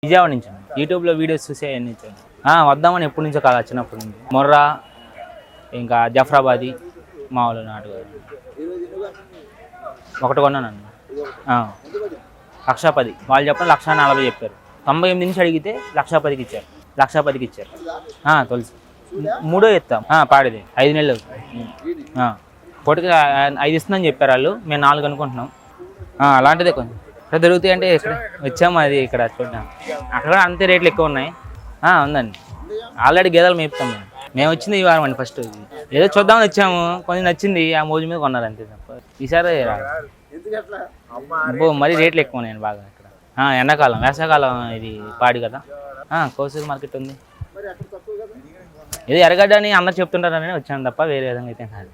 విజయవాడ నుంచి యూట్యూబ్లో వీడియోస్ చూసి అవన్నీ వద్దామని ఎప్పటి నుంచో కాదు, వచ్చినప్పటి నుంచి. మొర్రా ఇంకా జఫ్రాబాదీ మామూలు నాటుగా ఒకటి కొన్నానండి. 1,10,000 వాళ్ళు చెప్పిన 1,40,000 చెప్పారు. 98 నుంచి అడిగితే 1,10,000కి ఇచ్చారు. 1,10,000కి ఇచ్చారు. తెలుసు. మూడో ఎత్తాం పాడేది 5 నెలలు పొట్టుకి 5 ఇస్తుందని చెప్పారు వాళ్ళు. మేము 4 అనుకుంటున్నాం. అలాంటిదే కొంచెం ఇక్కడ దొరుకుతాయి అంటే ఇక్కడ వచ్చాము. అది ఇక్కడ చూద్దాం. అక్కడ అంతే రేట్లు ఎక్కువ ఉన్నాయి. ఉందండి. ఆల్రెడీ గేదెలు మేపుతాం మేము వచ్చింది ఈ వారం అండి. ఫస్ట్ ఏదో చూద్దామని వచ్చాము, కొంచెం నచ్చింది, ఆ మోజు మీద కొన్నారు అంతే తప్ప. ఈసారి మరీ రేట్లు ఎక్కువ ఉన్నాయండి బాగా ఇక్కడ. ఎండాకాలం వేసవకాలం ఇది పాడి కదా. కోసూరు మార్కెట్ ఉంది. ఏదో ఎర్రగడ్డ అని అందరు చెప్తుంటారని వచ్చాను తప్ప వేరే విధంగా అయితే కాదు.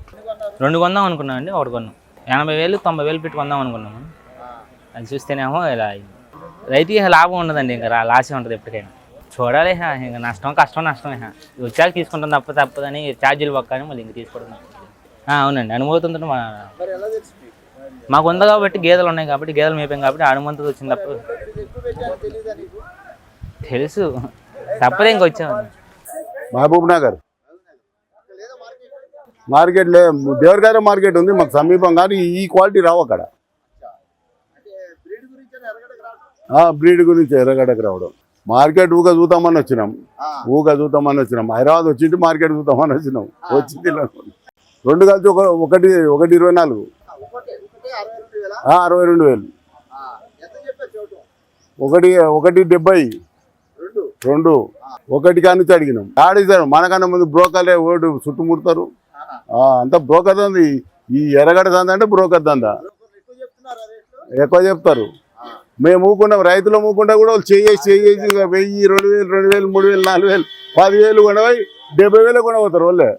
2 కొందాం అనుకున్నాం అండి. 1 కొన్నాం. 80,000 90,000 పెట్టి కొందాం అనుకున్నాము. అది చూస్తేనేమో ఇలా రైతుకి లాభం ఉండదండి. ఇంకా లాసే ఉంటుంది ఎప్పటికైనా. చూడాలి. ఇంకా నష్టం కష్టం నష్టమే. వచ్చాక తీసుకుంటాం తప్పదని ఛార్జీలు పక్కని మళ్ళీ ఇంక తీసుకోవడం. అవునండి. అనుభవంతో మాకు ఉంది కాబట్టి, గేదెలు ఉన్నాయి కాబట్టి, గేదెలు మేపాం కాబట్టి అనుభవంతో వచ్చింది తప్ప తెలుసు తప్పదే ఇంక వచ్చాము. మహబూబ్ నగర్ మార్కెట్ దేవరగారి మార్కెట్ ఉంది మాకు సమీపం, కానీ ఈ క్వాలిటీ రావు అక్కడ. బ్రీడ్ గురించి ఎర్రగడ్డకు రావడం. మార్కెట్ ఊగా చూద్దామని వచ్చినాం. హైదరాబాద్ వచ్చింది మార్కెట్ చూద్దామని వచ్చినాం. వచ్చింది 2 కలిసి 1,24,000 62,000 1,70,2 1 కానించి అడిగినాం. ఆడిస్తారు మనకన్నా ముందు బ్రోకర్లే ఓటు చుట్టుముడతారు. అంతా బ్రోకర్ దంది. ఈ ఎర్రగడ్డ దంద అంటే బ్రోకర్ దందా ఎక్కువ చెప్తారు. మేము ఊకున్నాం, రైతులు ఊకుండా కూడా వాళ్ళు చేసి 1,000 2,000 2,000 3,000 4,000 10,000 కొనవై 70,000 కొనబోతారు వాళ్ళే.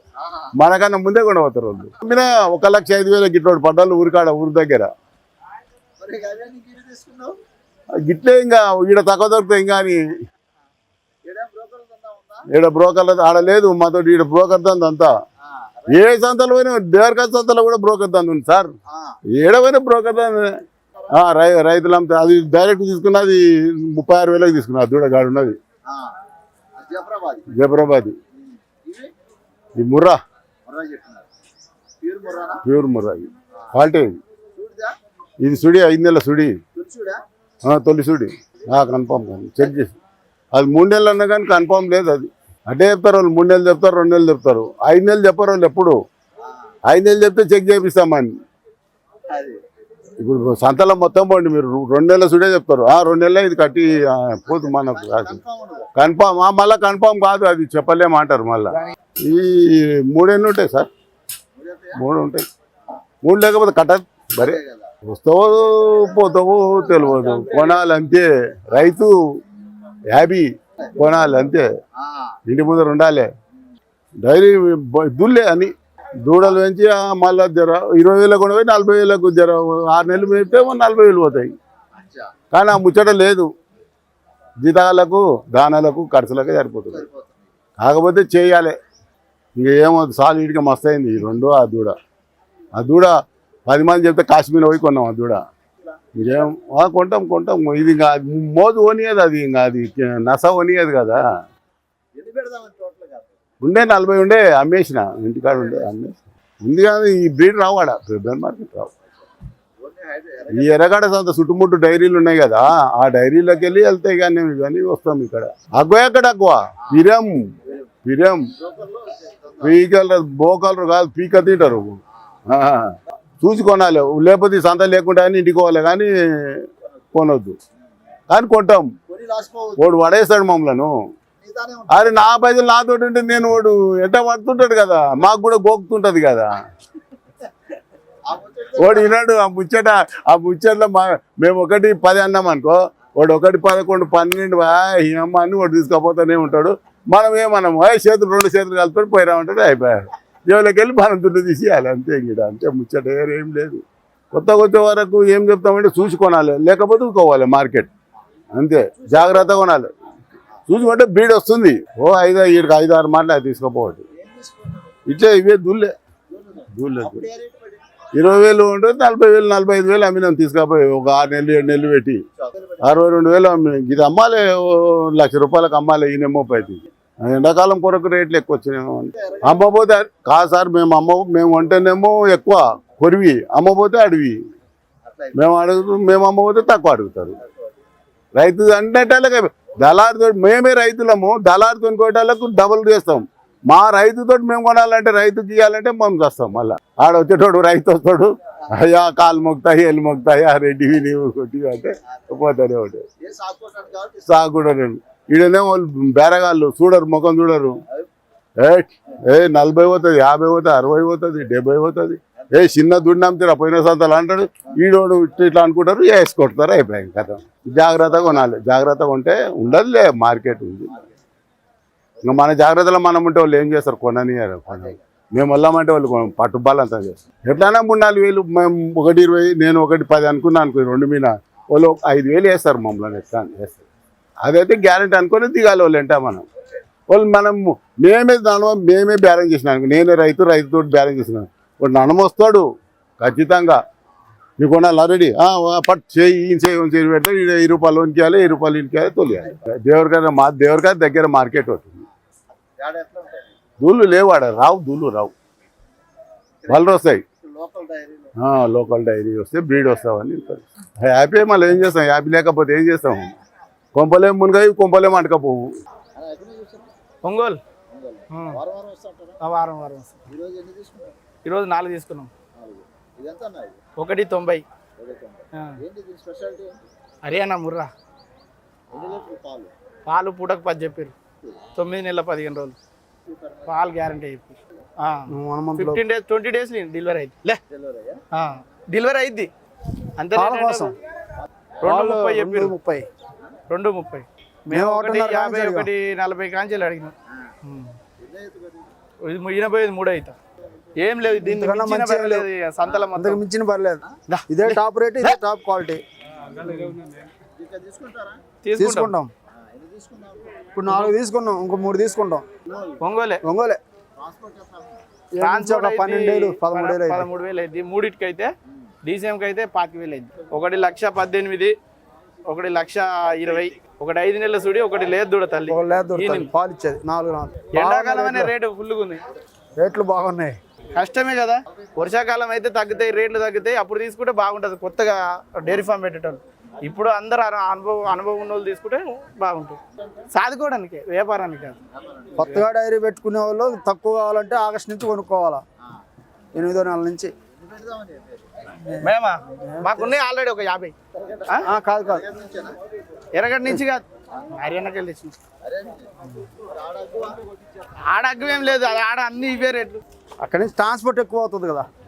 మనకన్నా ముందే కొనబోతారు వాళ్ళు. 1,05,000 గిట్లోడు పడ్డాలు ఊరి దగ్గర. గిట్లే ఇంకా ఈడ తక్కువ దొరుకుతాయి. ఇంకా అని ఈడ బ్రోకర్ల ఆడ లేదు మాతో. ఈడ బ్రోకర్ దంద అంతా. ఏ సంతలో పోయినా దేవరకాయ సంతలో కూడా బ్రోకర్ దంద ఉంది సార్. ఏడవైనా బ్రోకర్ దంద. రైతులంతా అది డైరెక్ట్ తీసుకున్నది 36,000 తీసుకున్నారు. దూడగాడు ఉన్నది జఫ్రాబాదీ. ఈ ముర్రా ప్యూర్ ముర్రా క్వాలిటీ. ఇది సుడి 5 నెలల సుడి. తొలి సుడి కన్ఫామ్ చెక్ చేసి. అది 3 నెలలు అన్నా కానీ కన్ఫామ్ లేదు. అది అంటే చెప్తారు వాళ్ళు. 3 నెలలు చెప్తారు, 2 నెలలు చెప్తారు, 5 నెలలు చెప్పారు వాళ్ళు. ఎప్పుడు 5 నెలలు చెప్తే చెక్ చేపిస్తామని. ఇప్పుడు సంతలో మొత్తం పోండి మీరు 2 నెలల సుడే చెప్తారు. 2 నెలలు ఇది కట్టి పోతు మనకు కన్ఫామ్. మళ్ళీ కన్ఫామ్ కాదు, అది చెప్పలేమంటారు. మళ్ళీ ఈ 3 ఎన్ని ఉంటాయి సార్? 3 ఉంటాయి. 3 లేకపోతే కట్టదు. బరే వస్తావో పోతావో తెలియదు. కొనాలంతే. రైతు హ్యాపీ కొనాలంతే. ఇంటి ముందర ఉండాలి. డైరీ దుల్లే అని దూడలు పెంచి మళ్ళీ జర 20,000 కొనపోయి 40,000 జర 6 నెలలు మేపితే 40,000 పోతాయి. కానీ ఆ ముచ్చట లేదు. జీతాలకు దానాలకు ఖర్చులకే సరిపోతుంది. కాకపోతే చేయాలి. ఇంకేమో సాల్ ఇటుక మస్తు అయింది. ఈ 2 ఆ దూడ 10 మంది చెప్తే కాశ్మీర్ పోయి కొన్నాం. ఆ దూడ ఇంకేం కొంటాం. ఇది ఇంకా మోజు ఓనియదు. అది ఇంకా అది నస ఓనియదు కదా. ఉండే 40 ఉండే అమ్మేసిన. ఇంటికాడ ఉండే అమ్మేసిన. ఉంది కానీ ఈ బ్రీడ్ రావాడా ఫిబ్రవరి మార్కెట్ రావు. ఈ ఎర్రగడ్డ సంత చుట్టుముట్టు డైరీలు ఉన్నాయి కదా, ఆ డైరీలోకి వెళ్ళి వెళ్తాయి. కానీ ఇవన్నీ వస్తాం ఇక్కడ. ఎక్కడ అక్కువ పిరం పీకలరు బోకలరు కాదు, పీక తింటారు. చూసి కొనాలి. లేకపోతే సంత లేకుండా అని ఇంటికి పోవాలి. కానీ కొనొద్దు. కానీ కొంటాం. వాడు పడేస్తాడు మమ్మలను. అరే నా పైసలు నాతో ఉంటే నేను వాడు ఎట్ట పడుతుంటాడు కదా, మాకు కూడా గోకుతుంటది కదా. వాడు విన్నాడు ఆ ముచ్చట్లో మేము 1-10 అన్నాం అనుకో, వాడు 1-11 12 ఏమమ్మా అని వాడు తీసుకపోతూనే ఉంటాడు. మనం ఏమన్నాము 2 చేతులు కలిపి పోయిరామంటాడు. అయిపోయారు. దేవుళ్ళకి వెళ్ళి మనం దుడ్డు తీసేయాలి అంతే. ఇంక అంతే ముచ్చట. ఏం లేదు. కొత్త వరకు ఏం చెప్తామంటే చూసి కొనాలి, లేకపోతే ఊకోవాలి మార్కెట్ అంతే. జాగ్రత్తగా కొనాలి. చూసుకుంటే బ్రీడ్ వస్తుంది. 5-6 మాటలు అది తీసుకోపోవద్దు. ఇట్లే ఇవే దుల్లే 20,000 ఉంటుంది. 40,000 45,000 అమ్మినాం. తీసుకపోయి ఒక 6 నెలలు 7 నెలలు పెట్టి 62,000 ఇది అమ్మాలి, ఓ ₹1,00,000 అమ్మాలి. ఈయన 30 ఎండాకాలం కొరకు రేట్లు ఎక్కువ వచ్చినాయి. అమ్మపోతే కాదు సార్, మేము కొంటేనేమో ఎక్కువ కొరివి, అమ్మపోతే అడివి. మేము అమ్మపోతే తక్కువ అడుగుతారు. రైతు అంటే దళారితో మేమే రైతులము, దళారితో కొట్టేళ్ళకు డబుల్ చేస్తాం. మా రైతుతో మేము కొనాలంటే, రైతుకి ఇవ్వాలంటే మేము చేస్తాం. మళ్ళీ ఆడ వచ్చేటోడు రైతు వస్తాడు, అయ్యా కాలు మొక్కుతాయి, ఎల్లు మొక్కుతాయి, ఆ రెడ్డివి నీవు కొట్టి అంటే పోతాడే ఒకటి సాగు కూడా. ఈడనే వాళ్ళు బేరగాళ్ళు చూడరు, ముఖం చూడరు. 40 పోతుంది, 50 పోతుంది, 60 పోతుంది, 70 పోతుంది. చిన్న దుడ్డు నమ్ముతారా పోయిన సంతలు అంటాడు. ఈడోడు ఇట్లా అనుకుంటారు, వేసుకొడతారు, అయిపోయాయి కదా. జాగ్రత్తగా కొనాలి, జాగ్రత్తగా ఉంటే ఉండదులే, మార్కెట్ ఉంది. ఇంకా మన జాగ్రత్తలో మనం ఉంటే వాళ్ళు ఏం చేస్తారు, కొననియారు. మేము వెళ్ళామంటే వాళ్ళు పట్టుబాలు అంతా చేస్తారు. ఎట్లయినా 3-4 మేము 1,20, నేను 1,10 అనుకున్నా అనుకో, 2 మీద వాళ్ళు 5,000 వేస్తారు మమ్మల్ని. ఎట్లా వేస్తారు, అదైతే గ్యారెంటీ అనుకొని దిగాలి వాళ్ళు. అంటే వాళ్ళు మేమే బేరం చేసినాను. నేనే రైతుతో బేరం చేసినాను. వాడు నడమొస్తాడు ఖచ్చితంగా, నీకు కొనాలి ఆల్రెడీ పట్టు చేయి పెడతాడు. ₹20 లోనికి ఇవ్వాలి, ₹20 ఇంటికి తొలియాలి. దేవుడికాయ దగ్గర మార్కెట్ అవుతుంది. దూళ్ళు లేవాడ రావు, రావు. వాళ్ళు వస్తాయి, లోకల్ డైరీ వస్తే బ్రీడ్ వస్తామని. హ్యాపీ మళ్ళీ ఏం చేస్తాం, హ్యాపీ లేకపోతే ఏం చేస్తాం. కొంపలేం మునగాయి, కొంపలేం అంటకపోవు. ఒంగోలు వారం ఈరోజు 4 తీసుకున్నాం. 190. హర్యానా ముర్రా పాలు పూటకు 10 చెప్పారు. 9 నెలల 15 రోజులు పాలు గ్యారంటీ చెప్పారు. 15 days 20 days డెలివరీ అయింది. డెలివరీ అయింది అంతే. 230 చెప్పారు. 230 మేము 150 140 కాంచెలు అడిగినాం. 83 అవుతా. ఏం లేదు, దీన్ని సంతల అంతకు మించిన పర్లేదు. ఇదే టాప్ రేట్, ఇదే టాప్ క్వాలిటీ. తీసుకుంటాం. ఇప్పుడు 4 తీసుకున్నాం, ఇంకో 3 తీసుకుంటాం. ఒంగోలే 13,000 అయింది. మూడింటికి అయితే డీసీఎంకి అయితే 25,000 అయింది. 1,18,000, 1,20,000, ఒకటి 5 నెలల సుడి, ఒకటి లేదు దూడ తల్లి పాలు ఇచ్చేది. 4 ఎండాకాలం అనే రేటు ఫుల్గా ఉంది. రేట్లు బాగున్నాయి. కష్టమే కదా, వర్షాకాలం అయితే తగ్గుతాయి, రేట్లు తగ్గుతాయి. అప్పుడు తీసుకుంటే బాగుంటుంది. కొత్తగా డైరీ ఫామ్ పెట్టేటోళ్ళు ఇప్పుడు అందరు అనుభవం ఉన్న వాళ్ళు తీసుకుంటే బాగుంటుంది. సాదుకోవడానికి, వ్యాపారానికి కాదు. కొత్తగా డైరీ పెట్టుకునే వాళ్ళు తక్కువ కావాలంటే ఆగస్టు నుంచి కొనుక్కోవాలా, 8వ నెల నుంచి. మేమా మాకున్నాయి ఆల్రెడీ ఒక 50. కాదు ఎర్రగడ్డ నుంచి కాదు, హర్యానాకి వెళ్ళి ఆడ అగ్గు ఏం లేదు. ఆడ అన్ని ఇవే రేట్లు. అక్కడి నుంచి ట్రాన్స్పోర్ట్ ఎక్కువ అవుతుంది కదా.